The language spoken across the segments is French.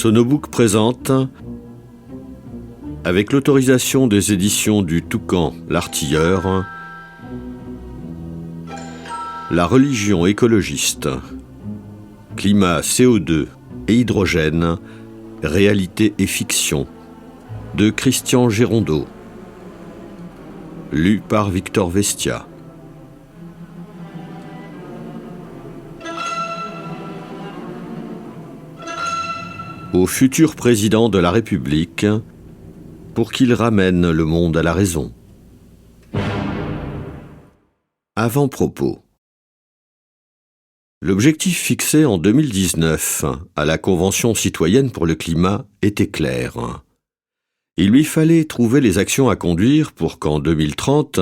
Sonobook présente, avec l'autorisation des éditions du Toucan l'Artilleur, La religion écologiste, climat, CO2 et hydrogène, réalité et fiction, de Christian Gérondeau, lu par Victor Vestia. Au futur président de la République, pour qu'il ramène le monde à la raison. Avant-propos. L'objectif fixé en 2019 à la Convention citoyenne pour le climat était clair. Il lui fallait trouver les actions à conduire pour qu'en 2030,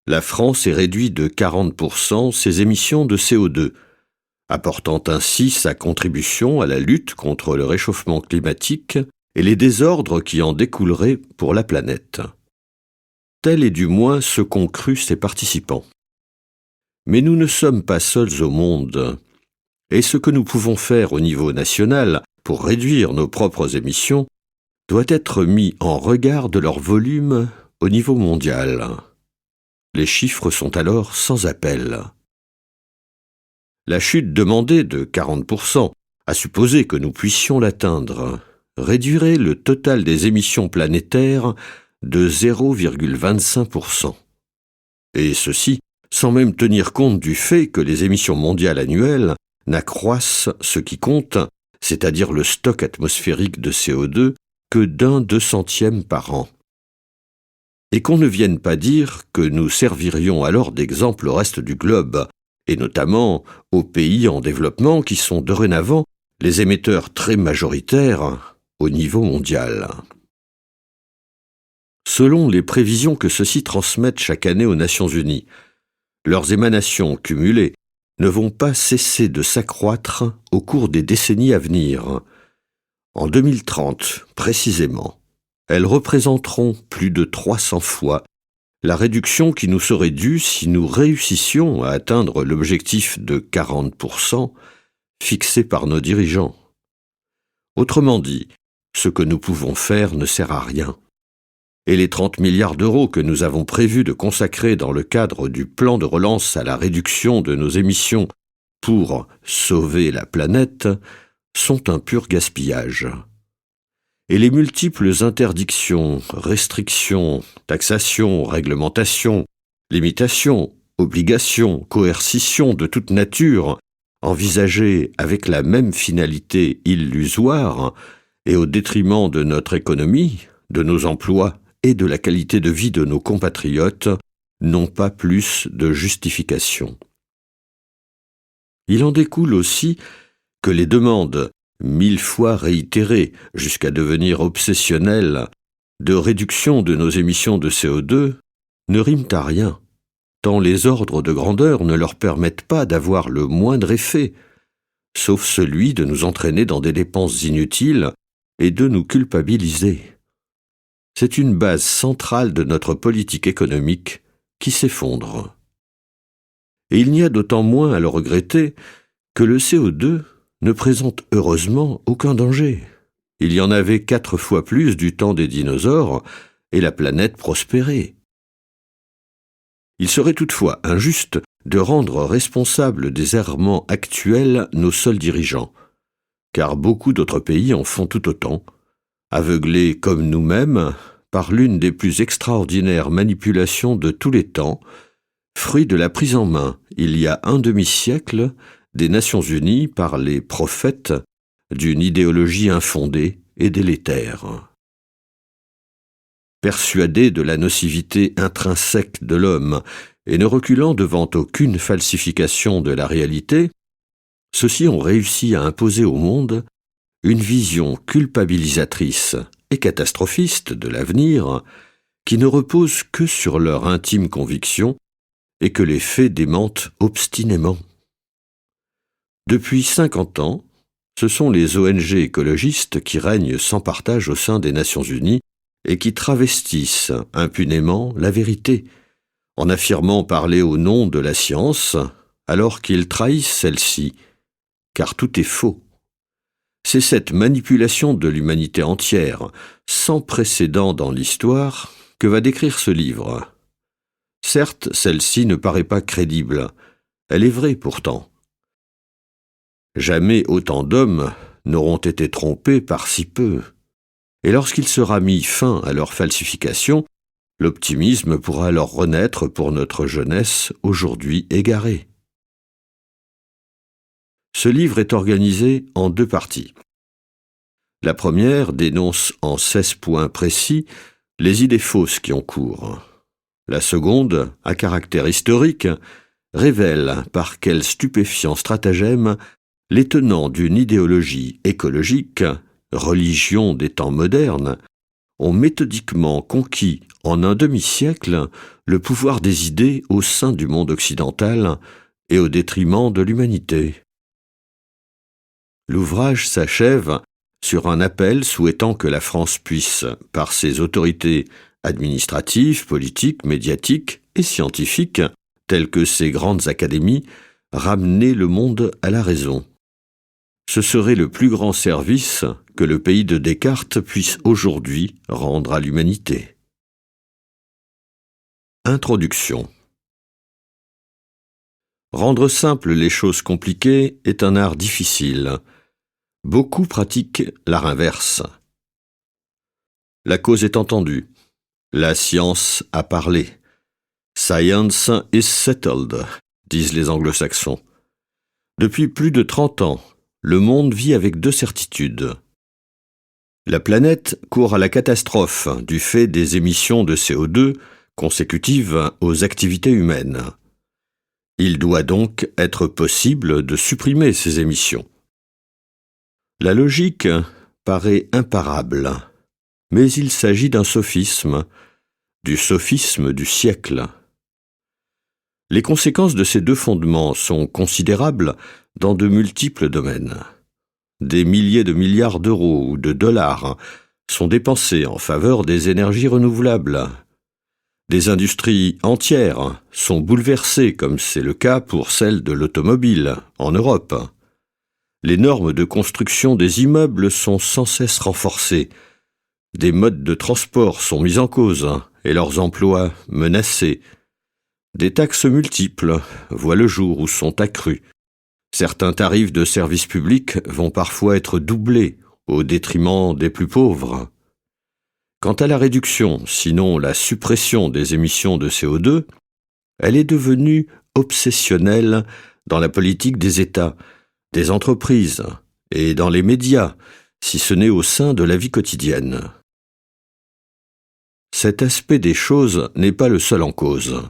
la France ait réduit de 40% ses émissions de CO2, apportant ainsi sa contribution à la lutte contre le réchauffement climatique et les désordres qui en découleraient pour la planète. Tel est du moins ce qu'ont cru ses participants. Mais nous ne sommes pas seuls au monde, et ce que nous pouvons faire au niveau national pour réduire nos propres émissions doit être mis en regard de leur volume au niveau mondial. Les chiffres sont alors sans appel. La chute demandée de 40%, à supposer que nous puissions l'atteindre, réduirait le total des émissions planétaires de 0,25%. Et ceci sans même tenir compte du fait que les émissions mondiales annuelles n'accroissent ce qui compte, c'est-à-dire le stock atmosphérique de CO2, que d'un 200e par an. Et qu'on ne vienne pas dire que nous servirions alors d'exemple au reste du globe, et notamment aux pays en développement qui sont dorénavant les émetteurs très majoritaires au niveau mondial. Selon les prévisions que ceux-ci transmettent chaque année aux Nations Unies, leurs émanations cumulées ne vont pas cesser de s'accroître au cours des décennies à venir. En 2030, précisément, elles représenteront plus de 300 fois la réduction qui nous serait due si nous réussissions à atteindre l'objectif de 40% fixé par nos dirigeants. Autrement dit, ce que nous pouvons faire ne sert à rien. Et les 30 milliards d'euros que nous avons prévu de consacrer dans le cadre du plan de relance à la réduction de nos émissions pour sauver la planète sont un pur gaspillage. Et les multiples interdictions, restrictions, taxations, réglementations, limitations, obligations, coercitions de toute nature, envisagées avec la même finalité illusoire et au détriment de notre économie, de nos emplois et de la qualité de vie de nos compatriotes, n'ont pas plus de justification. Il en découle aussi que les demandes 1000 fois réitérées jusqu'à devenir obsessionnelles de réduction de nos émissions de CO2 ne riment à rien, tant les ordres de grandeur ne leur permettent pas d'avoir le moindre effet, sauf celui de nous entraîner dans des dépenses inutiles et de nous culpabiliser. C'est une base centrale de notre politique économique qui s'effondre. Et il n'y a d'autant moins à le regretter que le CO2 ne présente heureusement aucun danger. Il y en avait 4 fois plus du temps des dinosaures et la planète prospérait. Il serait toutefois injuste de rendre responsables des errements actuels nos seuls dirigeants, car beaucoup d'autres pays en font tout autant, aveuglés comme nous-mêmes par l'une des plus extraordinaires manipulations de tous les temps, fruit de la prise en main, il y a un demi-siècle, des Nations Unies par les prophètes d'une idéologie infondée et délétère. Persuadés de la nocivité intrinsèque de l'homme et ne reculant devant aucune falsification de la réalité, ceux-ci ont réussi à imposer au monde une vision culpabilisatrice et catastrophiste de l'avenir qui ne repose que sur leur intime conviction et que les faits démentent obstinément. Depuis 50 ans, ce sont les ONG écologistes qui règnent sans partage au sein des Nations Unies et qui travestissent impunément la vérité, en affirmant parler au nom de la science, alors qu'ils trahissent celle-ci, car tout est faux. C'est cette manipulation de l'humanité entière, sans précédent dans l'histoire, que va décrire ce livre. Certes, celle-ci ne paraît pas crédible. Elle est vraie pourtant. Jamais autant d'hommes n'auront été trompés par si peu. Et lorsqu'il sera mis fin à leur falsification, l'optimisme pourra alors renaître pour notre jeunesse aujourd'hui égarée. Ce livre est organisé en 2 parties. La première dénonce en 16 points précis les idées fausses qui ont cours. La seconde, à caractère historique, révèle par quel stupéfiant stratagème les tenants d'une idéologie écologique, religion des temps modernes, ont méthodiquement conquis en un demi-siècle le pouvoir des idées au sein du monde occidental et au détriment de l'humanité. L'ouvrage s'achève sur un appel souhaitant que la France puisse, par ses autorités administratives, politiques, médiatiques et scientifiques, telles que ses grandes académies, ramener le monde à la raison. Ce serait le plus grand service que le pays de Descartes puisse aujourd'hui rendre à l'humanité. Introduction. Rendre simples les choses compliquées est un art difficile. Beaucoup pratiquent l'art inverse. La cause est entendue. La science a parlé. Science is settled, disent les anglo-saxons. Depuis plus de 30 ans, le monde vit avec 2 certitudes. La planète court à la catastrophe du fait des émissions de CO2 consécutives aux activités humaines. Il doit donc être possible de supprimer ces émissions. La logique paraît imparable, mais il s'agit d'un sophisme, du sophisme du siècle. Les conséquences de ces 2 fondements sont considérables dans de multiples domaines. Des milliers de milliards d'euros ou de dollars sont dépensés en faveur des énergies renouvelables. Des industries entières sont bouleversées, comme c'est le cas pour celle de l'automobile en Europe. Les normes de construction des immeubles sont sans cesse renforcées. Des modes de transport sont mis en cause et leurs emplois menacés. Des taxes multiples voient le jour ou sont accrues. Certains tarifs de services publics vont parfois être doublés au détriment des plus pauvres. Quant à la réduction, sinon la suppression des émissions de CO2, elle est devenue obsessionnelle dans la politique des États, des entreprises et dans les médias, si ce n'est au sein de la vie quotidienne. Cet aspect des choses n'est pas le seul en cause.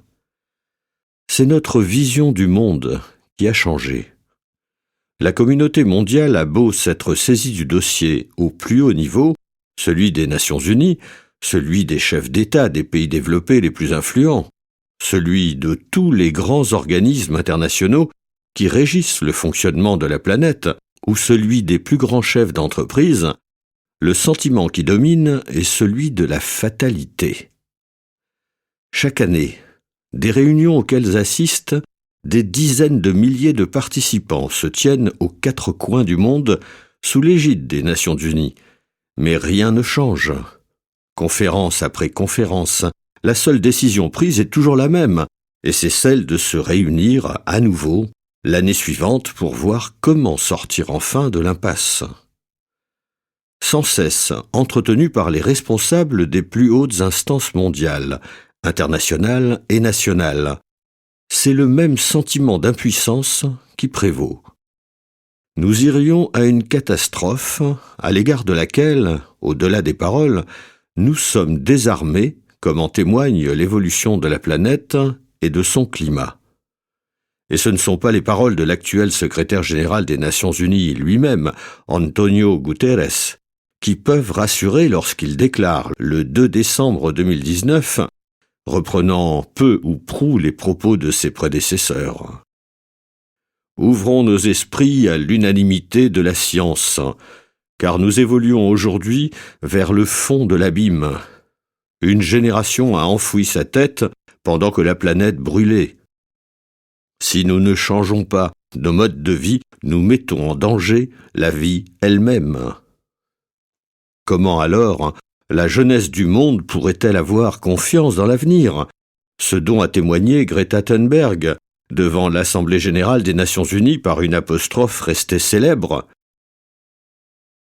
C'est notre vision du monde qui a changé. La communauté mondiale a beau s'être saisie du dossier au plus haut niveau, celui des Nations Unies, celui des chefs d'État des pays développés les plus influents, celui de tous les grands organismes internationaux qui régissent le fonctionnement de la planète, ou celui des plus grands chefs d'entreprise, le sentiment qui domine est celui de la fatalité. Chaque année, des réunions auxquelles assistent des dizaines de milliers de participants se tiennent aux 4 coins du monde sous l'égide des Nations Unies. Mais rien ne change. Conférence après conférence, la seule décision prise est toujours la même, et c'est celle de se réunir à nouveau l'année suivante pour voir comment sortir enfin de l'impasse. Sans cesse entretenu par les responsables des plus hautes instances mondiales, internationales et nationales, c'est le même sentiment d'impuissance qui prévaut. Nous irions à une catastrophe à l'égard de laquelle, au-delà des paroles, nous sommes désarmés, comme en témoigne l'évolution de la planète et de son climat. Et ce ne sont pas les paroles de l'actuel secrétaire général des Nations Unies lui-même, Antonio Guterres, qui peuvent rassurer lorsqu'il déclare le 2 décembre 2019, reprenant peu ou prou les propos de ses prédécesseurs. Ouvrons nos esprits à l'unanimité de la science, car nous évoluons aujourd'hui vers le fond de l'abîme. Une génération a enfoui sa tête pendant que la planète brûlait. Si nous ne changeons pas nos modes de vie, nous mettons en danger la vie elle-même. Comment alors la jeunesse du monde pourrait-elle avoir confiance dans l'avenir, ce dont a témoigné Greta Thunberg devant l'Assemblée générale des Nations unies par une apostrophe restée célèbre?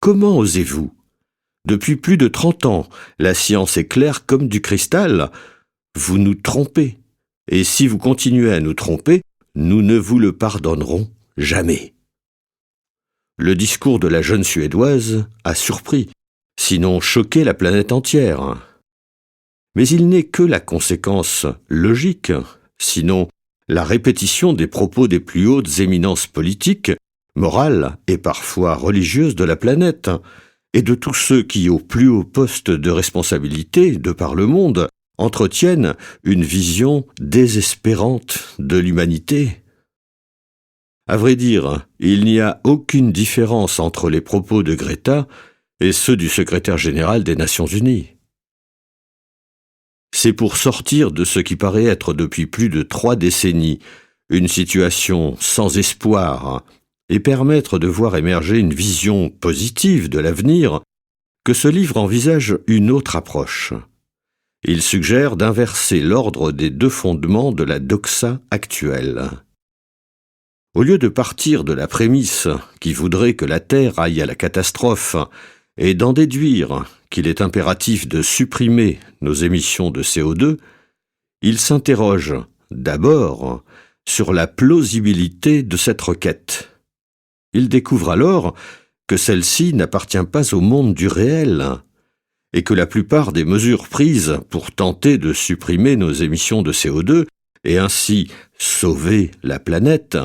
Comment osez-vous? Depuis plus de 30 ans, la science est claire comme du cristal. Vous nous trompez. Et si vous continuez à nous tromper, nous ne vous le pardonnerons jamais. Le discours de la jeune Suédoise a surpris, sinon choqué la planète entière. Mais il n'est que la conséquence logique, sinon la répétition des propos des plus hautes éminences politiques, morales et parfois religieuses de la planète, et de tous ceux qui, au plus haut poste de responsabilité de par le monde, entretiennent une vision désespérante de l'humanité. À vrai dire, il n'y a aucune différence entre les propos de Greta et ceux du secrétaire général des Nations unies. C'est pour sortir de ce qui paraît être depuis plus de 3 décennies une situation sans espoir et permettre de voir émerger une vision positive de l'avenir que ce livre envisage une autre approche. Il suggère d'inverser l'ordre des 2 fondements de la doxa actuelle. Au lieu de partir de la prémisse qui voudrait que la Terre aille à la catastrophe et d'en déduire qu'il est impératif de supprimer nos émissions de CO2, il s'interroge d'abord sur la plausibilité de cette requête. Il découvre alors que celle-ci n'appartient pas au monde du réel et que la plupart des mesures prises pour tenter de supprimer nos émissions de CO2 et ainsi sauver la planète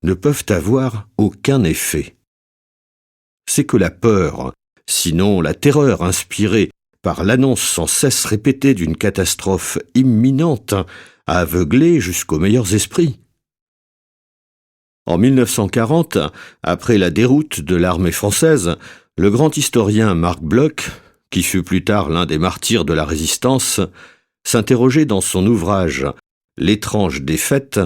ne peuvent avoir aucun effet. C'est que la peur, sinon la terreur inspirée par l'annonce sans cesse répétée d'une catastrophe imminente, a aveuglé jusqu'aux meilleurs esprits. En 1940, après la déroute de l'armée française, le grand historien Marc Bloch, qui fut plus tard l'un des martyrs de la Résistance, s'interrogeait dans son ouvrage « L'étrange défaite »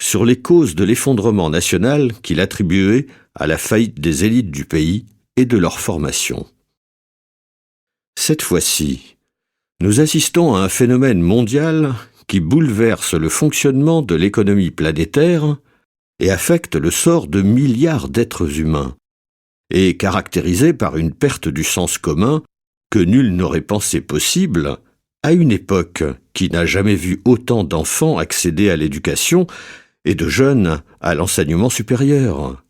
sur les causes de l'effondrement national qu'il attribuait à la faillite des élites du pays et de leur formation. Cette fois-ci, nous assistons à un phénomène mondial qui bouleverse le fonctionnement de l'économie planétaire et affecte le sort de milliards d'êtres humains, et caractérisé par une perte du sens commun que nul n'aurait pensé possible à une époque qui n'a jamais vu autant d'enfants accéder à l'éducation et de jeunes à l'enseignement supérieur.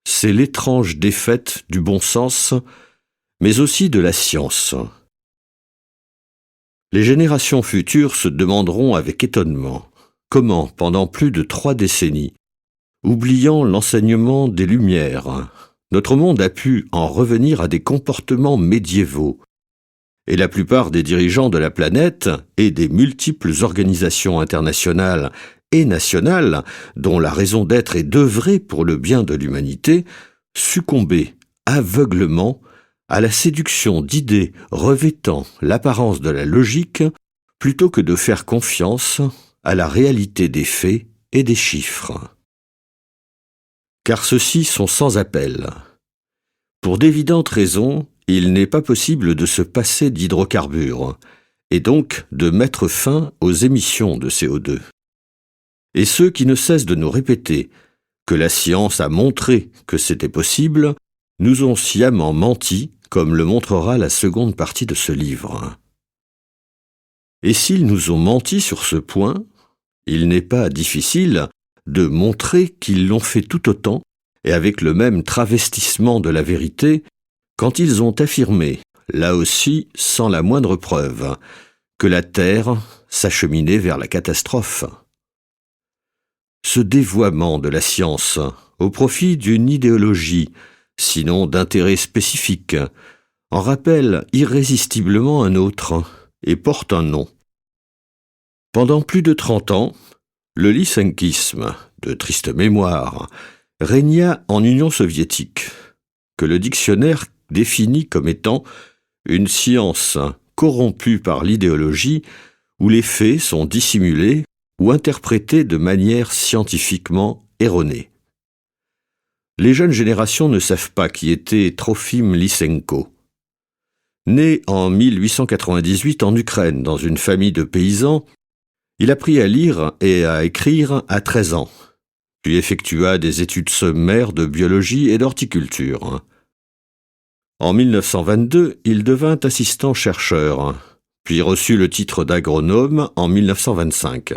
C'est l'étrange défaite du bon sens, mais aussi de la science. Les générations futures se demanderont avec étonnement comment, pendant plus de 3 décennies, oubliant l'enseignement des Lumières, notre monde a pu en revenir à des comportements médiévaux, et la plupart des dirigeants de la planète et des multiples organisations internationales et nationales, dont la raison d'être est d'œuvrer pour le bien de l'humanité, succomber aveuglement à la séduction d'idées revêtant l'apparence de la logique plutôt que de faire confiance à la réalité des faits et des chiffres. Car ceux-ci sont sans appel. Pour d'évidentes raisons, il n'est pas possible de se passer d'hydrocarbures, et donc de mettre fin aux émissions de CO2. Et ceux qui ne cessent de nous répéter que la science a montré que c'était possible, nous ont sciemment menti, comme le montrera la seconde partie de ce livre. Et s'ils nous ont menti sur ce point, il n'est pas difficile de montrer qu'ils l'ont fait tout autant et avec le même travestissement de la vérité quand ils ont affirmé, là aussi sans la moindre preuve, que la Terre s'acheminait vers la catastrophe. Ce dévoiement de la science au profit d'une idéologie, sinon d'intérêt spécifique, en rappelle irrésistiblement un autre et porte un nom. Pendant plus de 30 ans, le lysenkisme, de triste mémoire, régna en Union soviétique, que le dictionnaire définit comme étant une science corrompue par l'idéologie où les faits sont dissimulés ou interprétés de manière scientifiquement erronée. Les jeunes générations ne savent pas qui était Trofim Lysenko. Né en 1898 en Ukraine, dans une famille de paysans, il apprit à lire et à écrire à 13 ans, puis effectua des études sommaires de biologie et d'horticulture. En 1922, il devint assistant-chercheur, puis reçut le titre d'agronome en 1925.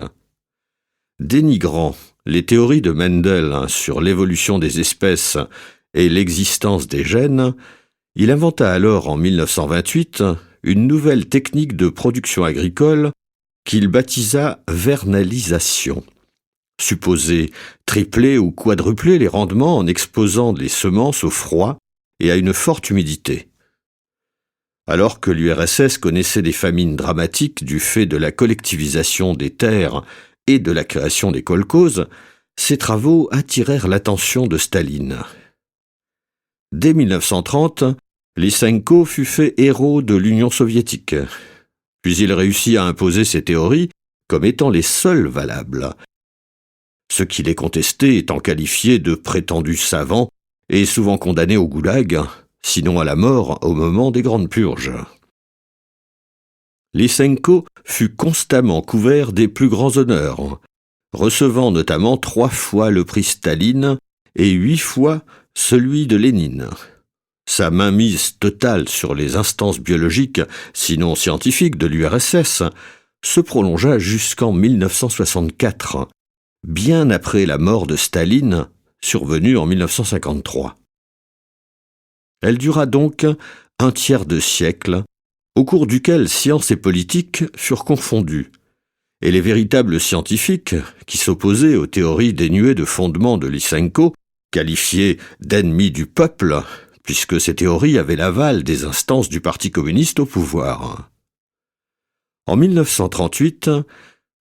Dénigrant les théories de Mendel sur l'évolution des espèces et l'existence des gènes, il inventa alors en 1928 une nouvelle technique de production agricole qu'il baptisa vernalisation, supposé tripler ou quadrupler les rendements en exposant les semences au froid et à une forte humidité. Alors que l'URSS connaissait des famines dramatiques du fait de la collectivisation des terres et de la création des kolkhozes, ces travaux attirèrent l'attention de Staline. Dès 1930, Lysenko fut fait héros de l'Union soviétique. Puis il réussit à imposer ses théories comme étant les seules valables. Ceux qui les contestaient étant qualifiés de prétendus savants et souvent condamnés au goulag, sinon à la mort au moment des grandes purges. Lysenko fut constamment couvert des plus grands honneurs, recevant notamment 3 fois le prix Staline et 8 fois celui de Lénine. Sa mainmise totale sur les instances biologiques, sinon scientifiques, de l'URSS se prolongea jusqu'en 1964, bien après la mort de Staline, survenue en 1953. Elle dura donc un tiers de siècle, au cours duquel science et politique furent confondues, et les véritables scientifiques, qui s'opposaient aux théories dénuées de fondement de Lysenko, qualifiées d'ennemis du peuple, puisque ces théories avaient l'aval des instances du Parti communiste au pouvoir. En 1938,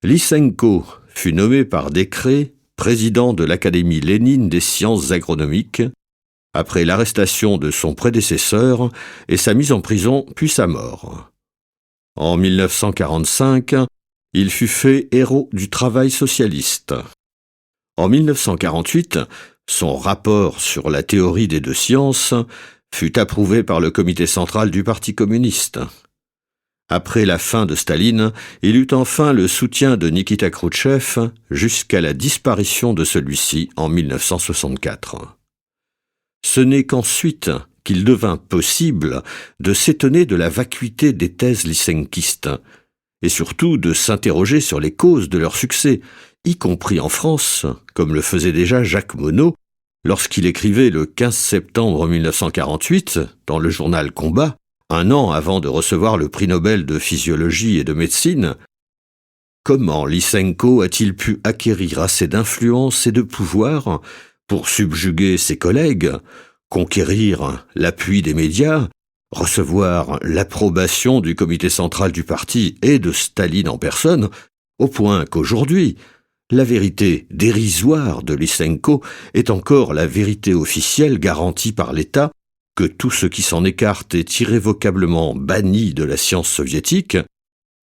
Lysenko fut nommé par décret président de l'Académie Lénine des sciences agronomiques, après l'arrestation de son prédécesseur et sa mise en prison puis sa mort. En 1945, il fut fait héros du travail socialiste. En 1948, son rapport sur la théorie des 2 sciences fut approuvé par le comité central du Parti communiste. Après la fin de Staline, il eut enfin le soutien de Nikita Khrouchtchev jusqu'à la disparition de celui-ci en 1964. Ce n'est qu'ensuite qu'il devint possible de s'étonner de la vacuité des thèses lysenkistes et surtout de s'interroger sur les causes de leur succès, y compris en France, comme le faisait déjà Jacques Monod lorsqu'il écrivait le 15 septembre 1948 dans le journal Combat, un an avant de recevoir le prix Nobel de physiologie et de médecine. Comment Lysenko a-t-il pu acquérir assez d'influence et de pouvoir pour subjuguer ses collègues, conquérir l'appui des médias, recevoir l'approbation du comité central du parti et de Staline en personne, au point qu'aujourd'hui, la vérité dérisoire de Lysenko est encore la vérité officielle garantie par l'État, que tout ce qui s'en écarte est irrévocablement banni de la science soviétique,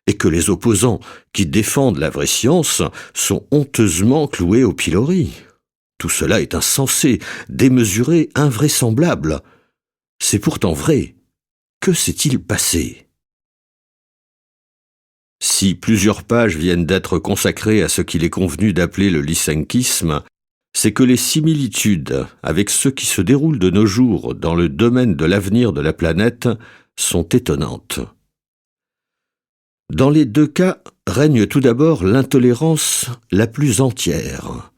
et que les opposants qui défendent la vraie science sont honteusement cloués au pilori. Tout cela est insensé, démesuré, invraisemblable. C'est pourtant vrai. Que s'est-il passé ? Si plusieurs pages viennent d'être consacrées à ce qu'il est convenu d'appeler le lysenkisme, c'est que les similitudes avec ce qui se déroule de nos jours dans le domaine de l'avenir de la planète sont étonnantes. Dans les 2 cas règne tout d'abord l'intolérance la plus entière.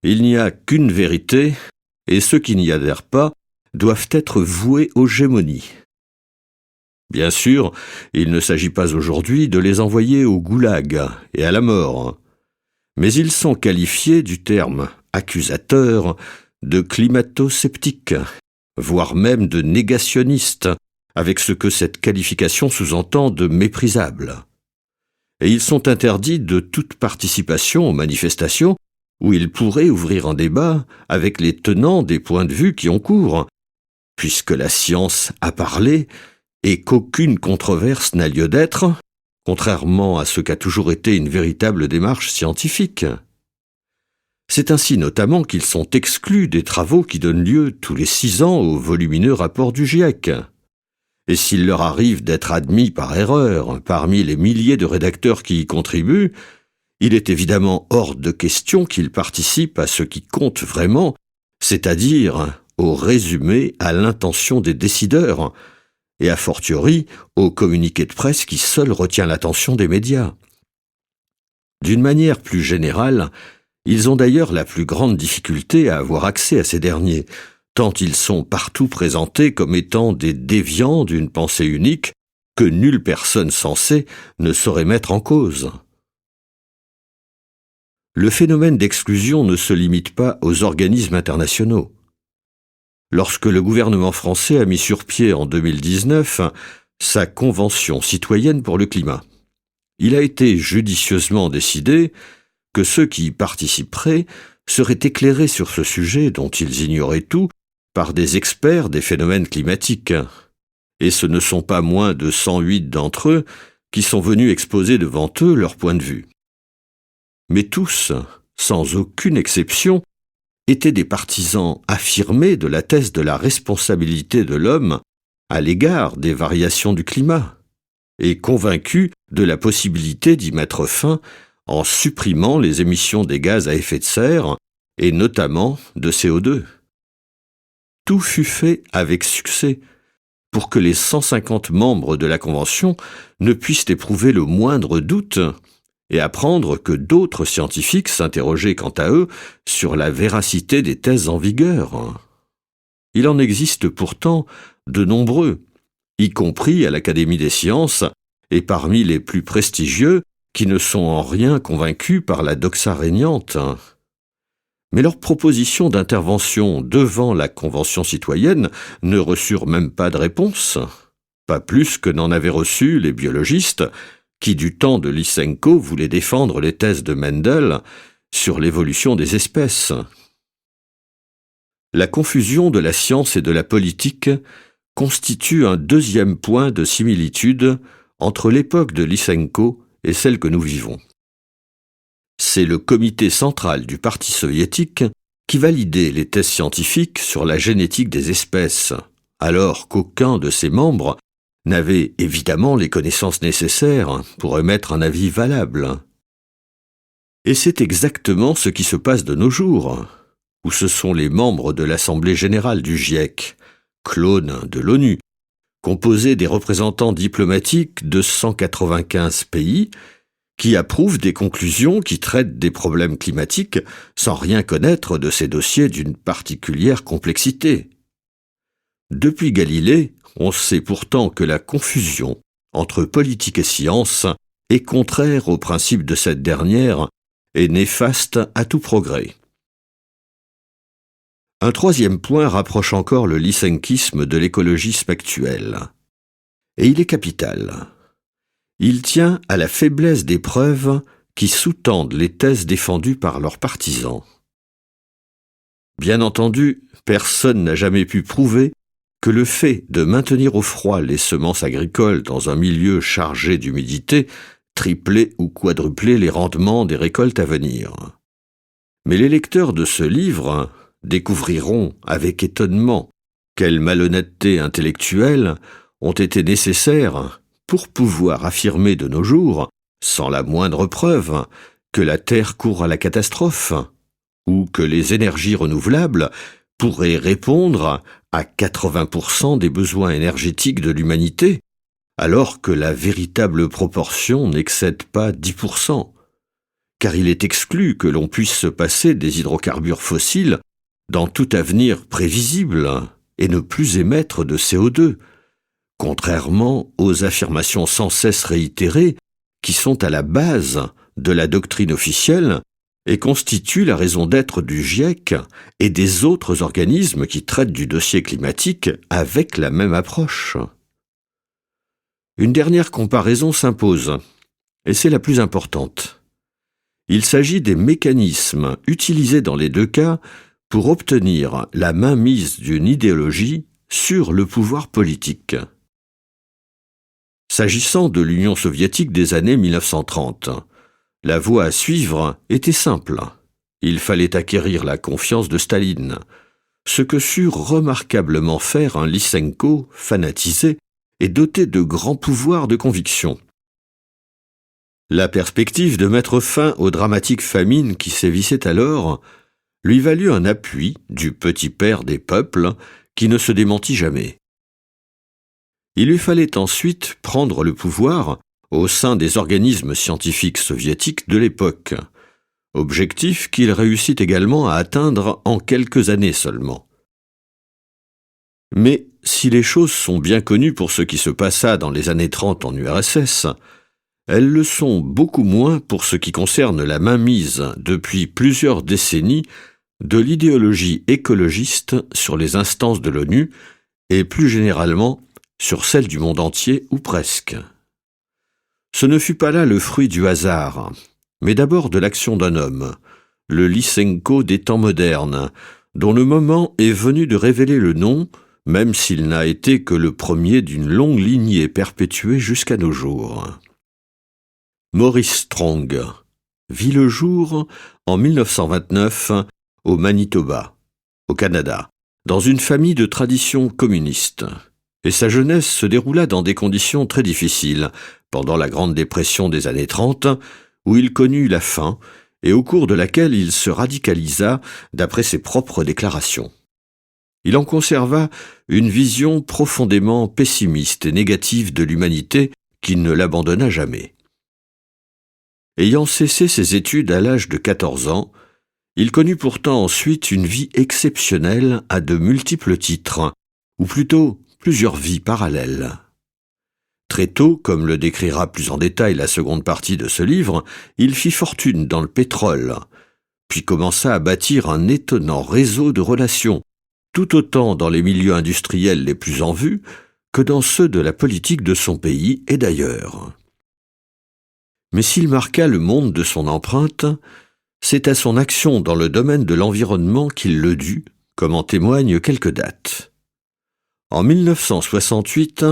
Il n'y a qu'une vérité, et ceux qui n'y adhèrent pas doivent être voués aux gémonies. Bien sûr, il ne s'agit pas aujourd'hui de les envoyer au goulag et à la mort, mais ils sont qualifiés du terme accusateur de climato-sceptiques, voire même de négationnistes, avec ce que cette qualification sous-entend de méprisable. Et ils sont interdits de toute participation aux manifestations où ils pourraient ouvrir un débat avec les tenants des points de vue qui ont cours, puisque la science a parlé et qu'aucune controverse n'a lieu d'être, contrairement à ce qu'a toujours été une véritable démarche scientifique. C'est ainsi notamment qu'ils sont exclus des travaux qui donnent lieu tous les 6 ans au volumineux rapport du GIEC. Et s'il leur arrive d'être admis par erreur parmi les milliers de rédacteurs qui y contribuent, il est évidemment hors de question qu'ils participent à ce qui compte vraiment, c'est-à-dire au résumé à l'intention des décideurs, et a fortiori au communiqué de presse qui seul retient l'attention des médias. D'une manière plus générale, ils ont d'ailleurs la plus grande difficulté à avoir accès à ces derniers, tant ils sont partout présentés comme étant des déviants d'une pensée unique que nulle personne sensée ne saurait mettre en cause. Le phénomène d'exclusion ne se limite pas aux organismes internationaux. Lorsque le gouvernement français a mis sur pied en 2019 sa Convention citoyenne pour le climat, il a été judicieusement décidé que ceux qui y participeraient seraient éclairés sur ce sujet dont ils ignoraient tout par des experts des phénomènes climatiques. Et ce ne sont pas moins de 108 d'entre eux qui sont venus exposer devant eux leur point de vue. Mais tous, sans aucune exception, étaient des partisans affirmés de la thèse de la responsabilité de l'homme à l'égard des variations du climat, et convaincus de la possibilité d'y mettre fin en supprimant les émissions des gaz à effet de serre, et notamment de CO2. Tout fut fait avec succès pour que les 150 membres de la Convention ne puissent éprouver le moindre doute et apprendre que d'autres scientifiques s'interrogeaient quant à eux sur la véracité des thèses en vigueur. Il en existe pourtant de nombreux, y compris à l'Académie des sciences et parmi les plus prestigieux, qui ne sont en rien convaincus par la doxa régnante. Mais leurs propositions d'intervention devant la Convention citoyenne ne reçurent même pas de réponse, pas plus que n'en avaient reçu les biologistes qui, du temps de Lysenko, voulaient défendre les thèses de Mendel sur l'évolution des espèces. La confusion de la science et de la politique constitue un deuxième point de similitude entre l'époque de Lysenko et celle que nous vivons. C'est le comité central du Parti soviétique qui validait les thèses scientifiques sur la génétique des espèces, alors qu'aucun de ses membres n'avait évidemment les connaissances nécessaires pour émettre un avis valable. Et c'est exactement ce qui se passe de nos jours, où ce sont les membres de l'Assemblée générale du GIEC, clone de l'ONU, composé des représentants diplomatiques de 195 pays, qui approuvent des conclusions qui traitent des problèmes climatiques sans rien connaître de ces dossiers d'une particulière complexité. Depuis Galilée, on sait pourtant que la confusion entre politique et science est contraire au principe de cette dernière et néfaste à tout progrès. Un troisième point rapproche encore le lysenkisme de l'écologisme actuel. Et il est capital. Il tient à la faiblesse des preuves qui sous-tendent les thèses défendues par leurs partisans. Bien entendu, personne n'a jamais pu prouver que le fait de maintenir au froid les semences agricoles dans un milieu chargé d'humidité triplait ou quadruplait les rendements des récoltes à venir. Mais les lecteurs de ce livre découvriront avec étonnement quelle malhonnêteté intellectuelle ont été nécessaires pour pouvoir affirmer de nos jours, sans la moindre preuve, que la Terre court à la catastrophe, ou que les énergies renouvelables pourraient répondre à 80% des besoins énergétiques de l'humanité, alors que la véritable proportion n'excède pas 10%, car il est exclu que l'on puisse se passer des hydrocarbures fossiles dans tout avenir prévisible et ne plus émettre de CO2, contrairement aux affirmations sans cesse réitérées qui sont à la base de la doctrine officielle et constituent la raison d'être du GIEC et des autres organismes qui traitent du dossier climatique avec la même approche. Une dernière comparaison s'impose, et c'est la plus importante. Il s'agit des mécanismes utilisés dans les deux cas pour obtenir la mainmise d'une idéologie sur le pouvoir politique. S'agissant de l'Union soviétique des années 1930, la voie à suivre était simple il fallait acquérir la confiance de Staline, ce que sut remarquablement faire un Lysenko fanatisé et doté de grands pouvoirs de conviction. La perspective de mettre fin aux dramatiques famines qui sévissaient alors lui valut un appui du petit père des peuples qui ne se démentit jamais. Il lui fallait ensuite prendre le pouvoir au sein des organismes scientifiques soviétiques de l'époque, objectif qu'il réussit également à atteindre en quelques années seulement. Mais si les choses sont bien connues pour ce qui se passa dans les années 30 en URSS, elles le sont beaucoup moins pour ce qui concerne la mainmise depuis plusieurs décennies de l'idéologie écologiste sur les instances de l'ONU et plus généralement sur celles du monde entier ou presque. Ce ne fut pas là le fruit du hasard, mais d'abord de l'action d'un homme, le Lysenko des temps modernes, dont le moment est venu de révéler le nom, même s'il n'a été que le premier d'une longue lignée perpétuée jusqu'à nos jours. Maurice Strong vit le jour en 1929 au Manitoba, au Canada, dans une famille de tradition communiste. Et sa jeunesse se déroula dans des conditions très difficiles, pendant la Grande Dépression des années 30, où il connut la faim et au cours de laquelle il se radicalisa d'après ses propres déclarations. Il en conserva une vision profondément pessimiste et négative de l'humanité qui ne l'abandonna jamais. Ayant cessé ses études à l'âge de 14 ans, il connut pourtant ensuite une vie exceptionnelle à de multiples titres, ou plutôt plusieurs vies parallèles. Très tôt, comme le décrira plus en détail la seconde partie de ce livre, il fit fortune dans le pétrole, puis commença à bâtir un étonnant réseau de relations, tout autant dans les milieux industriels les plus en vue que dans ceux de la politique de son pays et d'ailleurs. Mais s'il marqua le monde de son empreinte, c'est à son action dans le domaine de l'environnement qu'il le dut, comme en témoignent quelques dates. En 1968,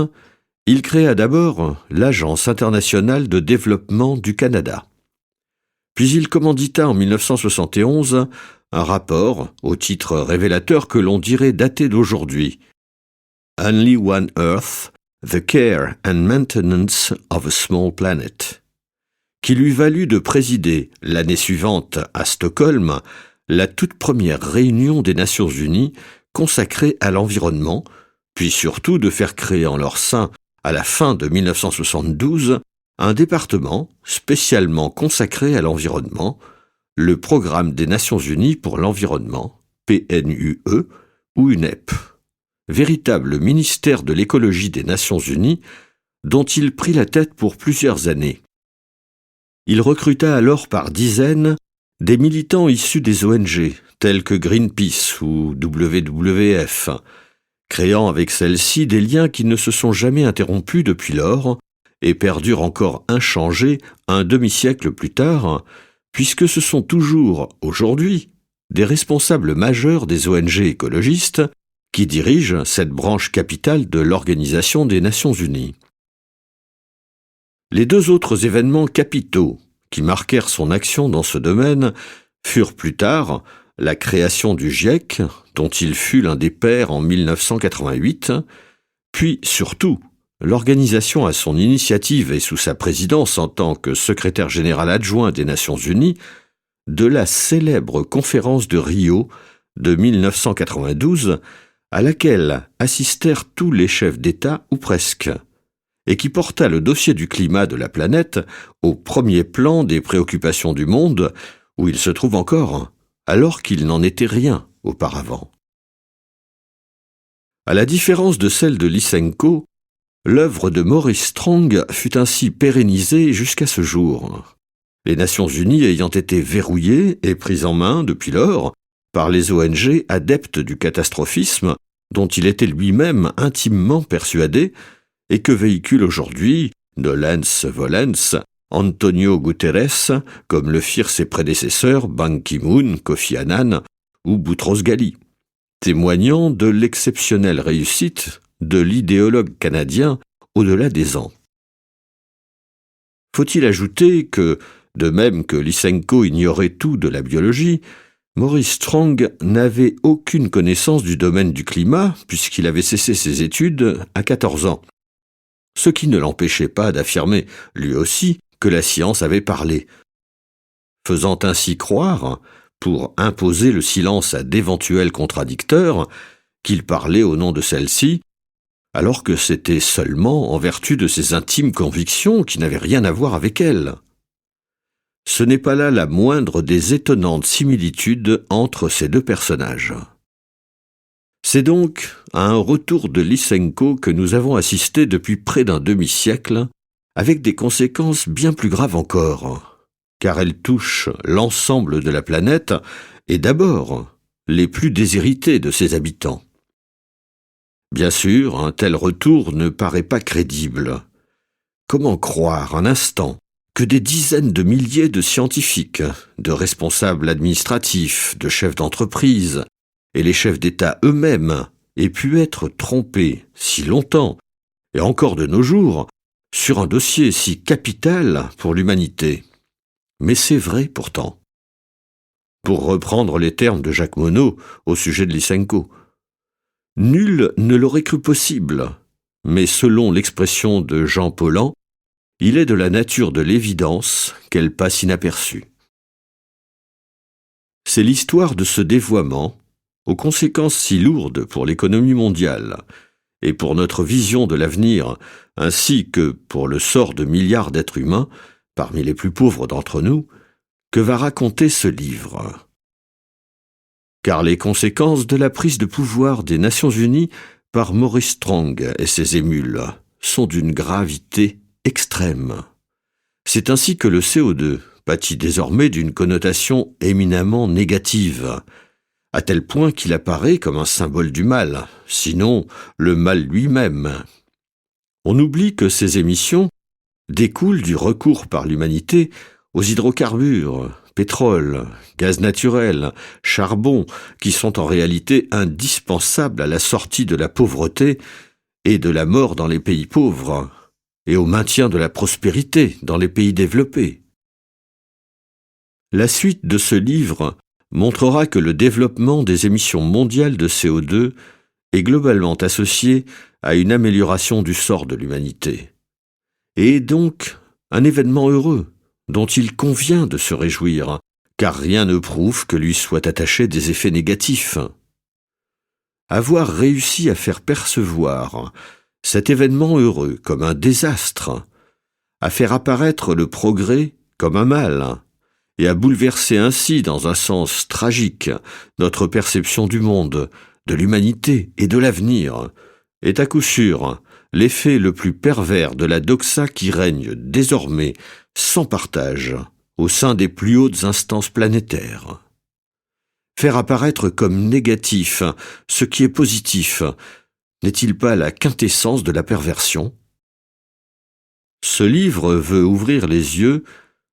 il créa d'abord l'Agence internationale de développement du Canada. Puis il commandita en 1971 un rapport au titre révélateur que l'on dirait daté d'aujourd'hui. Only One Earth, The Care and Maintenance of a Small Planet, qui lui valut de présider l'année suivante à Stockholm la toute première réunion des Nations Unies consacrée à l'environnement, puis surtout de faire créer en leur sein, à la fin de 1972, un département spécialement consacré à l'environnement, le Programme des Nations Unies pour l'environnement, PNUE, ou UNEP, véritable ministère de l'écologie des Nations Unies, dont il prit la tête pour plusieurs années. Il recruta alors par dizaines des militants issus des ONG, tels que Greenpeace ou WWF, créant avec celles-ci des liens qui ne se sont jamais interrompus depuis lors et perdurent encore inchangés un demi-siècle plus tard, puisque ce sont toujours, aujourd'hui, des responsables majeurs des ONG écologistes qui dirigent cette branche capitale de l'Organisation des Nations Unies. Les deux autres événements capitaux qui marquèrent son action dans ce domaine furent plus tard la création du GIEC, dont il fut l'un des pères en 1988, puis surtout l'organisation à son initiative et sous sa présidence en tant que secrétaire général adjoint des Nations Unies de la célèbre conférence de Rio de 1992, à laquelle assistèrent tous les chefs d'État ou presque, et qui porta le dossier du climat de la planète au premier plan des préoccupations du monde, où il se trouve encore, alors qu'il n'en était rien auparavant. À la différence de celle de Lysenko, l'œuvre de Maurice Strong fut ainsi pérennisée jusqu'à ce jour, les Nations Unies ayant été verrouillées et prises en main depuis lors par les ONG adeptes du catastrophisme dont il était lui-même intimement persuadé et que véhicule aujourd'hui nolens volens Antonio Guterres, comme le firent ses prédécesseurs Ban Ki-moon, Kofi Annan ou Boutros Ghali, témoignant de l'exceptionnelle réussite de l'idéologue canadien au-delà des ans. Faut-il ajouter que De même que Lysenko ignorait tout de la biologie, Maurice Strong n'avait aucune connaissance du domaine du climat puisqu'il avait cessé ses études à 14 ans. Ce qui ne l'empêchait pas d'affirmer, lui aussi, que la science avait parlé, faisant ainsi croire, pour imposer le silence à d'éventuels contradicteurs, qu'il parlait au nom de celle-ci, alors que c'était seulement en vertu de ses intimes convictions qui n'avaient rien à voir avec elle. Ce n'est pas là la moindre des étonnantes similitudes entre ces deux personnages. C'est donc à un retour de Lysenko que nous avons assisté depuis près d'un demi-siècle, avec des conséquences bien plus graves encore, car elle touche l'ensemble de la planète et d'abord les plus déshérités de ses habitants. Bien sûr, un tel retour ne paraît pas crédible. Comment croire un instant que des dizaines de milliers de scientifiques, de responsables administratifs, de chefs d'entreprise et les chefs d'État eux-mêmes aient pu être trompés si longtemps, et encore de nos jours, sur un dossier si capital pour l'humanité? Mais c'est vrai pourtant. Pour reprendre les termes de Jacques Monod au sujet de Lysenko, nul ne l'aurait cru possible, mais selon l'expression de Jean Paulhan, il est de la nature de l'évidence qu'elle passe inaperçue. C'est l'histoire de ce dévoiement, aux conséquences si lourdes pour l'économie mondiale et pour notre vision de l'avenir, ainsi que pour le sort de milliards d'êtres humains, parmi les plus pauvres d'entre nous, que va raconter ce livre. Car les conséquences de la prise de pouvoir des Nations Unies par Maurice Strong et ses émules sont d'une gravité extrême. C'est ainsi que le CO2 pâtit désormais d'une connotation éminemment négative, à tel point qu'il apparaît comme un symbole du mal, sinon le mal lui-même. On oublie que ces émissions découlent du recours par l'humanité aux hydrocarbures, pétrole, gaz naturel, charbon, qui sont en réalité indispensables à la sortie de la pauvreté et de la mort dans les pays pauvres, et au maintien de la prospérité dans les pays développés. La suite de ce livre montrera que le développement des émissions mondiales de CO2 est globalement associé à une amélioration du sort de l'humanité, et est donc un événement heureux dont il convient de se réjouir, car rien ne prouve que lui soient attachés des effets négatifs. Avoir réussi à faire percevoir cet événement heureux comme un désastre, à faire apparaître le progrès comme un mal, et à bouleverser ainsi dans un sens tragique notre perception du monde, de l'humanité et de l'avenir, est à coup sûr l'effet le plus pervers de la doxa qui règne désormais sans partage au sein des plus hautes instances planétaires. Faire apparaître comme négatif ce qui est positif, n'est-il pas la quintessence de la perversion? Ce livre veut ouvrir les yeux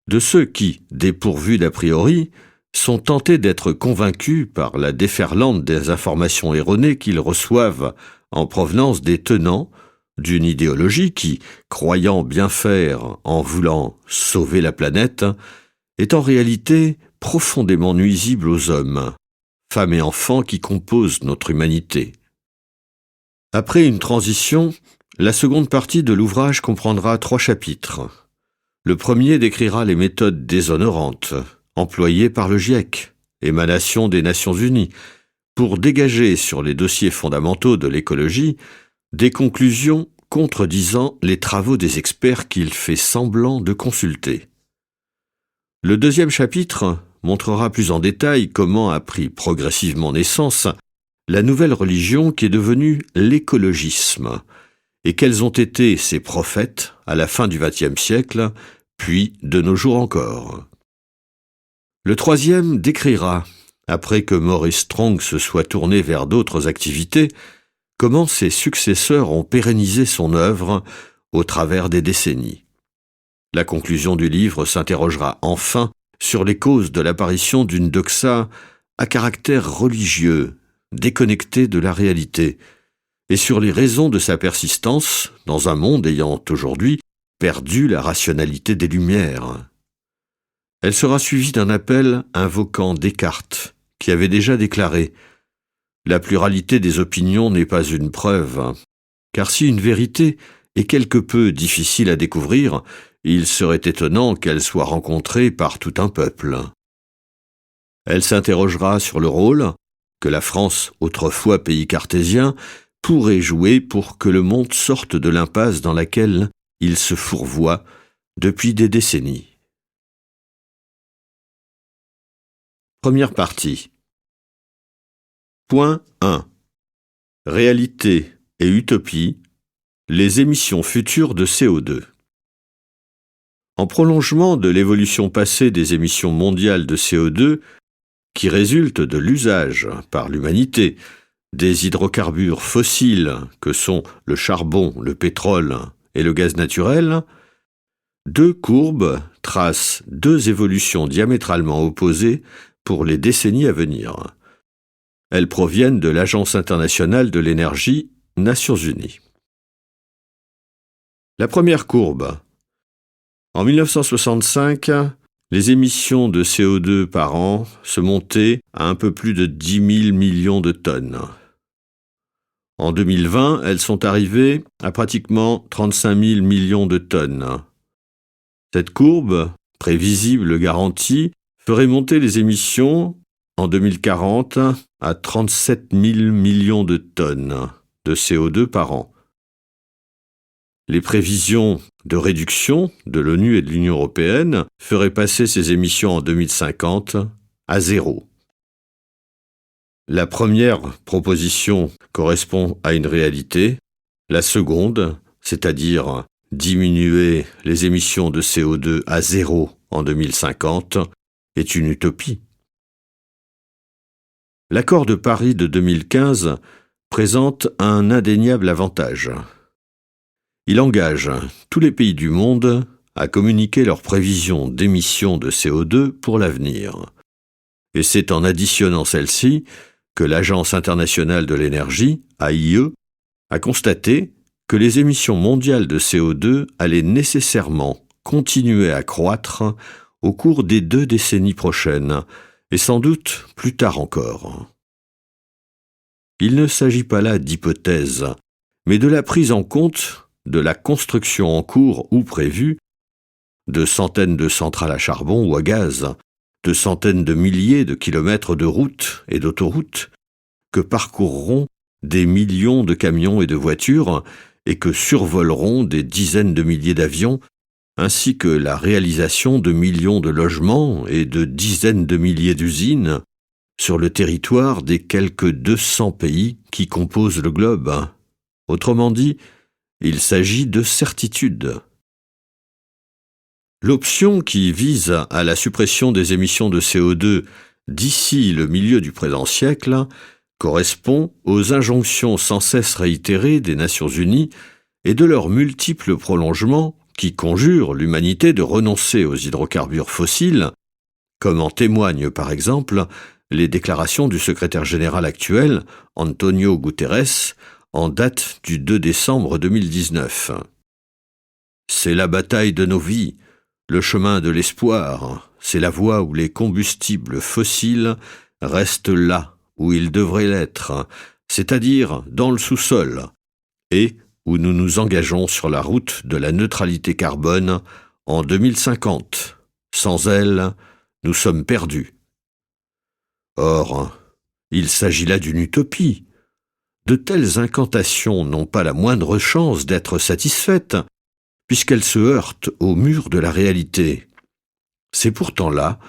de ceux qui, dépourvus d'a priori, sont tentés d'être convaincus par la déferlante des informations erronées qu'ils reçoivent en provenance des tenants d'une idéologie qui, croyant bien faire en voulant sauver la planète, est en réalité profondément nuisible aux hommes, femmes et enfants qui composent notre humanité. Après une transition, la seconde partie de l'ouvrage comprendra 3 chapitres. Le premier décrira les méthodes déshonorantes employées par le GIEC, émanation des Nations Unies, pour dégager sur les dossiers fondamentaux de l'écologie des conclusions contredisant les travaux des experts qu'il fait semblant de consulter. Le deuxième chapitre montrera plus en détail comment a pris progressivement naissance la nouvelle religion qui est devenue l'écologisme, et quels ont été ses prophètes à la fin du XXe siècle, puis de nos jours encore. Le troisième décrira, après que Maurice Strong se soit tourné vers d'autres activités, comment ses successeurs ont pérennisé son œuvre au travers des décennies. La conclusion du livre s'interrogera enfin sur les causes de l'apparition d'une doxa à caractère religieux, déconnectée de la réalité, et sur les raisons de sa persistance dans un monde ayant aujourd'hui perdu la rationalité des Lumières. Elle sera suivie d'un appel invoquant Descartes, qui avait déjà déclaré « La pluralité des opinions n'est pas une preuve, car si une vérité est quelque peu difficile à découvrir, il serait étonnant qu'elle soit rencontrée par tout un peuple. » Elle s'interrogera sur le rôle que la France, autrefois pays cartésien, pourrait jouer pour que le monde sorte de l'impasse dans laquelle il se fourvoie depuis des décennies. Première partie. Point 1. Réalité et utopie, les émissions futures de CO2. En prolongement de l'évolution passée des émissions mondiales de CO2, qui résulte de l'usage par l'humanité des hydrocarbures fossiles que sont le charbon, le pétrole et le gaz naturel, deux courbes tracent deux évolutions diamétralement opposées pour les décennies à venir. Elles proviennent de l'Agence internationale de l'énergie, Nations Unies. La première courbe. En 1965, les émissions de CO2 par an se montaient à un peu plus de 10 000 millions de tonnes. En 2020, elles sont arrivées à pratiquement 35 000 millions de tonnes. Cette courbe, prévisible garantie, ferait monter les émissions en 2040 à 37 000 millions de tonnes de CO2 par an. Les prévisions de réduction de l'ONU et de l'Union européenne feraient passer ces émissions en 2050 à zéro. La première proposition correspond à une réalité. La seconde, c'est-à-dire diminuer les émissions de CO2 à zéro en 2050, est une utopie. L'accord de Paris de 2015 présente un indéniable avantage. Il engage tous les pays du monde à communiquer leurs prévisions d'émissions de CO2 pour l'avenir. Et c'est en additionnant celles-ci que l'Agence internationale de l'énergie, AIE, a constaté que les émissions mondiales de CO2 allaient nécessairement continuer à croître au cours des 2 décennies prochaines, et sans doute plus tard encore. Il ne s'agit pas là d'hypothèses, mais de la prise en compte de la construction en cours ou prévue de centaines de centrales à charbon ou à gaz, de centaines de milliers de kilomètres de routes et d'autoroutes que parcourront des millions de camions et de voitures et que survoleront des dizaines de milliers d'avions, ainsi que la réalisation de millions de logements et de dizaines de milliers d'usines sur le territoire des quelques 200 pays qui composent le globe. Autrement dit, il s'agit de certitudes. L'option qui vise à la suppression des émissions de CO2 d'ici le milieu du présent siècle correspond aux injonctions sans cesse réitérées des Nations Unies et de leurs multiples prolongements qui conjurent l'humanité de renoncer aux hydrocarbures fossiles, comme en témoignent par exemple les déclarations du secrétaire général actuel, Antonio Guterres, en date du 2 décembre 2019. C'est la bataille de nos vies, le chemin de l'espoir, c'est la voie où les combustibles fossiles restent là où ils devraient l'être, c'est-à-dire dans le sous-sol, et où nous nous engageons sur la route de la neutralité carbone en 2050. Sans elle, nous sommes perdus. Or, il s'agit là d'une utopie. De telles incantations n'ont pas la moindre chance d'être satisfaites, puisqu'elles se heurtent au mur de la réalité. C'est pourtant là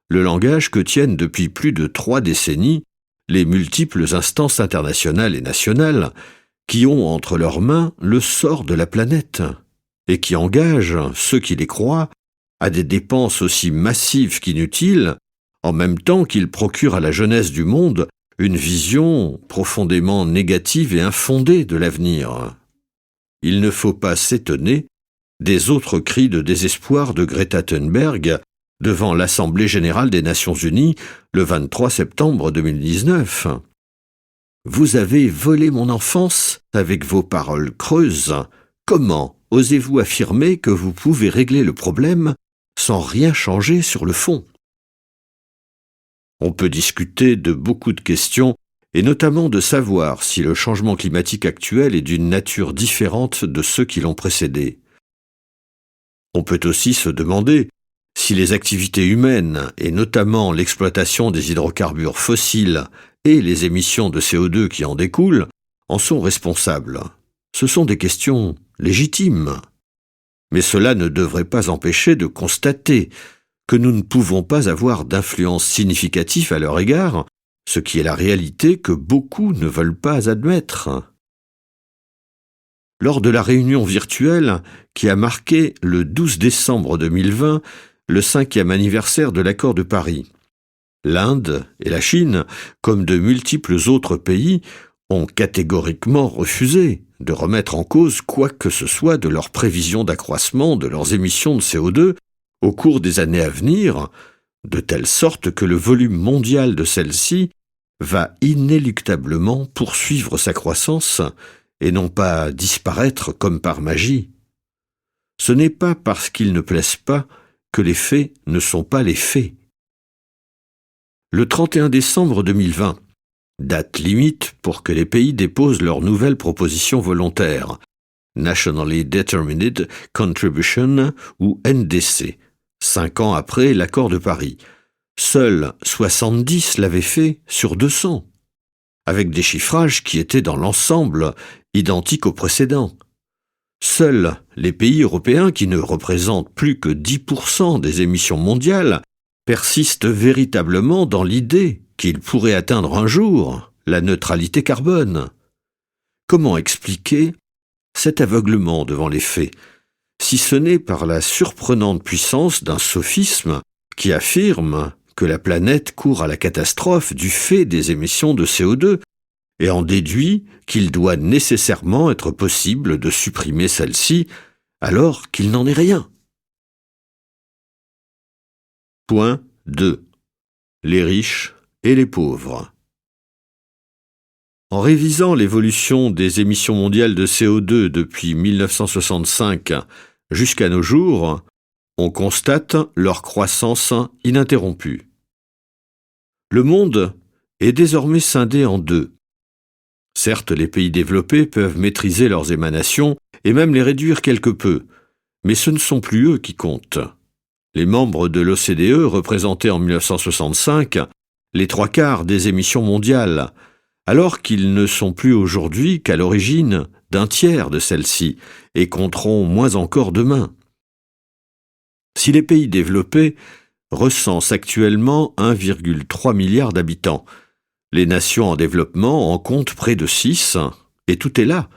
le langage que tiennent depuis plus de 3 décennies les multiples instances internationales et nationales qui ont entre leurs mains le sort de la planète et qui engagent ceux qui les croient à des dépenses aussi massives qu'inutiles, en même temps qu'ils procurent à la jeunesse du monde une vision profondément négative et infondée de l'avenir. Il ne faut pas s'étonner des autres cris de désespoir de Greta Thunberg devant l'Assemblée générale des Nations unies le 23 septembre 2019. « Vous avez volé mon enfance avec vos paroles creuses. Comment osez-vous affirmer que vous pouvez régler le problème sans rien changer sur le fond. On peut discuter de beaucoup de questions, et notamment de savoir si le changement climatique actuel est d'une nature différente de ceux qui l'ont précédé. On peut aussi se demander si les activités humaines, et notamment l'exploitation des hydrocarbures fossiles et les émissions de CO2 qui en découlent, en sont responsables. Ce sont des questions légitimes. Mais cela ne devrait pas empêcher de constater que nous ne pouvons pas avoir d'influence significative à leur égard, ce qui est la réalité que beaucoup ne veulent pas admettre. Lors de la réunion virtuelle qui a marqué le 12 décembre 2020 le 5e anniversaire de l'accord de Paris, l'Inde et la Chine, comme de multiples autres pays, ont catégoriquement refusé de remettre en cause quoi que ce soit de leurs prévisions d'accroissement de leurs émissions de CO2 au cours des années à venir, de telle sorte que le volume mondial de celle-ci va inéluctablement poursuivre sa croissance et non pas disparaître comme par magie. Ce n'est pas parce qu'ils ne plaisent pas que les faits ne sont pas les faits. Le 31 décembre 2020, date limite pour que les pays déposent leurs nouvelles propositions volontaires, Nationally Determined Contribution ou NDC, 5 ans après l'accord de Paris. Seuls 70 l'avaient fait sur 200, avec des chiffrages qui étaient dans l'ensemble identiques aux précédents. Seuls les pays européens, qui ne représentent plus que 10% des émissions mondiales, persistent véritablement dans l'idée qu'ils pourraient atteindre un jour la neutralité carbone. Comment expliquer cet aveuglement devant les faits, si ce n'est par la surprenante puissance d'un sophisme qui affirme que la planète court à la catastrophe du fait des émissions de CO2 et en déduit qu'il doit nécessairement être possible de supprimer celle-ci alors qu'il n'en est rien. Point 2. Les riches et les pauvres. En révisant l'évolution des émissions mondiales de CO2 depuis 1965 jusqu'à nos jours, on constate leur croissance ininterrompue. Le monde est désormais scindé en deux. Certes, les pays développés peuvent maîtriser leurs émanations et même les réduire quelque peu, mais ce ne sont plus eux qui comptent. Les membres de l'OCDE représentaient en 1965 les 3/4 des émissions mondiales, alors qu'ils ne sont plus aujourd'hui qu'à l'origine d'un tiers de celles-ci et compteront moins encore demain. Si les pays développés recensent actuellement 1,3 milliard d'habitants, les nations en développement en comptent près de 6, et tout est là,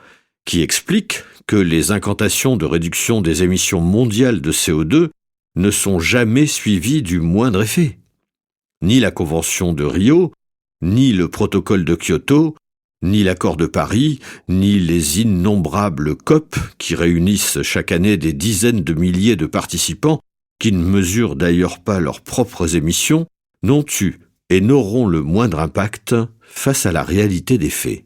qui explique que les incantations de réduction des émissions mondiales de CO2 ne sont jamais suivies du moindre effet. Ni la Convention de Rio, ni le protocole de Kyoto, ni l'accord de Paris, ni les innombrables COP qui réunissent chaque année des dizaines de milliers de participants, qui ne mesurent d'ailleurs pas leurs propres émissions, n'ont eu et n'auront le moindre impact face à la réalité des faits.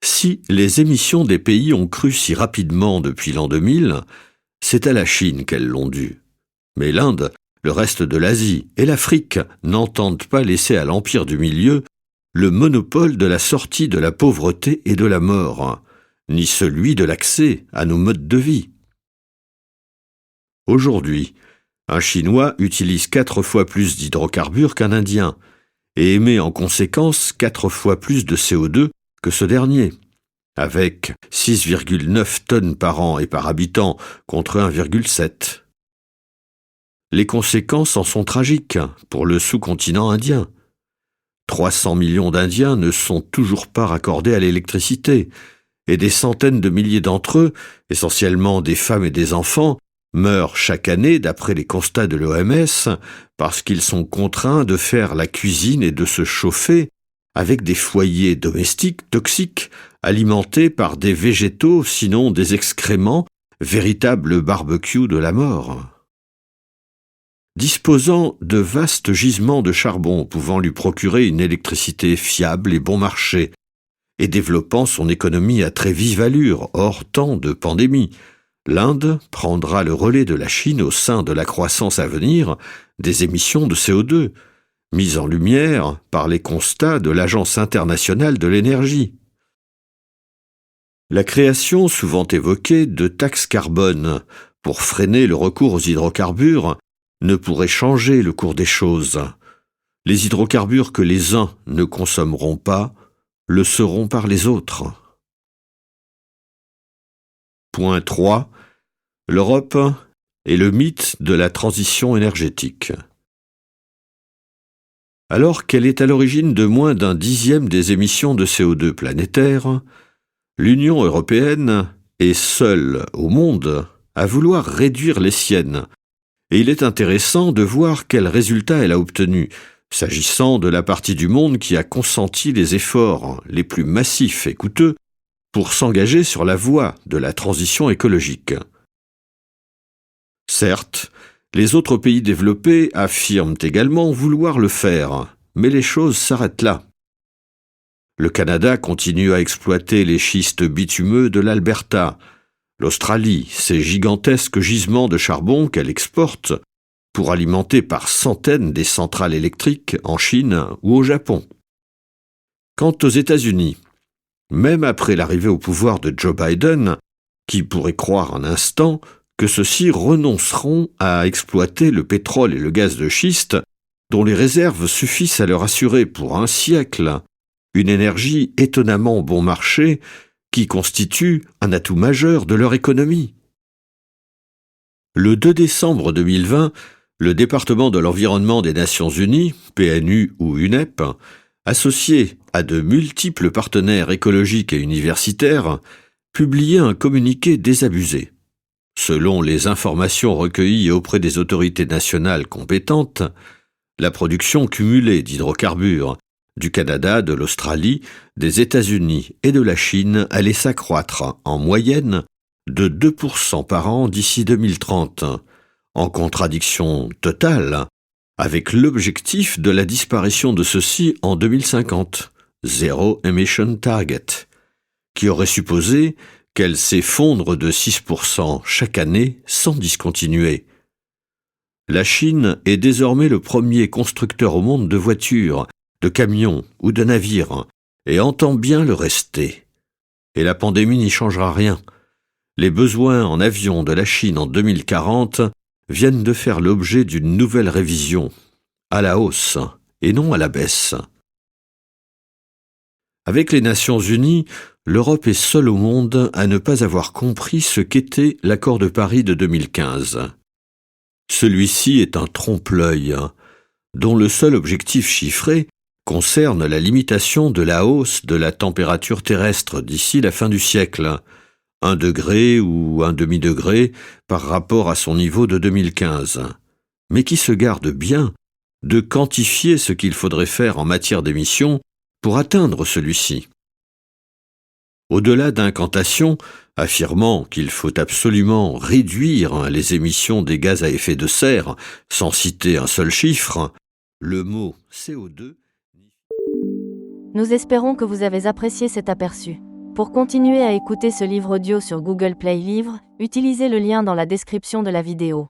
Si les émissions des pays ont cru si rapidement depuis l'an 2000, c'est à la Chine qu'elles l'ont dû. Mais l'Inde, le reste de l'Asie et l'Afrique n'entendent pas laisser à l'Empire du Milieu le monopole de la sortie de la pauvreté et de la mort, ni celui de l'accès à nos modes de vie. Aujourd'hui, un Chinois utilise 4 fois plus d'hydrocarbures qu'un Indien et émet en conséquence 4 fois plus de CO2 que ce dernier, avec 6,9 tonnes par an et par habitant contre 1,7. Les conséquences en sont tragiques pour le sous-continent indien. 300 millions d'Indiens ne sont toujours pas raccordés à l'électricité, et des centaines de milliers d'entre eux, essentiellement des femmes et des enfants, meurent chaque année, d'après les constats de l'OMS, parce qu'ils sont contraints de faire la cuisine et de se chauffer avec des foyers domestiques toxiques alimentés par des végétaux, sinon des excréments, véritables barbecues de la mort. Disposant de vastes gisements de charbon pouvant lui procurer une électricité fiable et bon marché, et développant son économie à très vive allure hors temps de pandémie, l'Inde prendra le relais de la Chine au sein de la croissance à venir des émissions de CO2, mises en lumière par les constats de l'Agence internationale de l'énergie. La création souvent évoquée de taxes carbone pour freiner le recours aux hydrocarbures ne pourrait changer le cours des choses. Les hydrocarbures que les uns ne consommeront pas le seront par les autres. Point 3. L'Europe et le mythe de la transition énergétique. Alors qu'elle est à l'origine de moins d'un dixième des émissions de CO2 planétaires, l'Union européenne est seule au monde à vouloir réduire les siennes. Et il est intéressant de voir quels résultats elle a obtenus, s'agissant de la partie du monde qui a consenti les efforts les plus massifs et coûteux pour s'engager sur la voie de la transition écologique. Certes, les autres pays développés affirment également vouloir le faire, mais les choses s'arrêtent là. Le Canada continue à exploiter les schistes bitumeux de l'Alberta, l'Australie, ses gigantesques gisements de charbon qu'elle exporte pour alimenter par centaines des centrales électriques en Chine ou au Japon. Quant aux États-Unis, même après l'arrivée au pouvoir de Joe Biden, qui pourrait croire un instant que ceux-ci renonceront à exploiter le pétrole et le gaz de schiste dont les réserves suffisent à leur assurer pour un siècle une énergie étonnamment bon marché qui constitue un atout majeur de leur économie. Le 2 décembre 2020, le département de l'environnement des Nations Unies, PNU ou UNEP, associé à de multiples partenaires écologiques et universitaires, publiait un communiqué désabusé. Selon les informations recueillies auprès des autorités nationales compétentes, la production cumulée d'hydrocarbures du Canada, de l'Australie, des États-Unis et de la Chine allait s'accroître en moyenne de 2% par an d'ici 2030, en contradiction totale avec l'objectif de la disparition de ceux-ci en 2050, Zero Emission Target, qui aurait supposé qu'elles s'effondrent de 6% chaque année sans discontinuer. La Chine est désormais le premier constructeur au monde de voitures, de camions ou de navires, et entend bien le rester. Et la pandémie n'y changera rien. Les besoins en avions de la Chine en 2040 viennent de faire l'objet d'une nouvelle révision, à la hausse et non à la baisse. Avec les Nations Unies, l'Europe est seule au monde à ne pas avoir compris ce qu'était l'accord de Paris de 2015. Celui-ci est un trompe-l'œil, dont le seul objectif chiffré concerne la limitation de la hausse de la température terrestre d'ici la fin du siècle, 1 degré ou 1 demi-degré par rapport à son niveau de 2015, mais qui se garde bien de quantifier ce qu'il faudrait faire en matière d'émissions pour atteindre celui-ci. Au-delà d'incantations affirmant qu'il faut absolument réduire les émissions des gaz à effet de serre sans citer un seul chiffre, le mot CO2. Nous espérons que vous avez apprécié cet aperçu. Pour continuer à écouter ce livre audio sur Google Play Livres, utilisez le lien dans la description de la vidéo.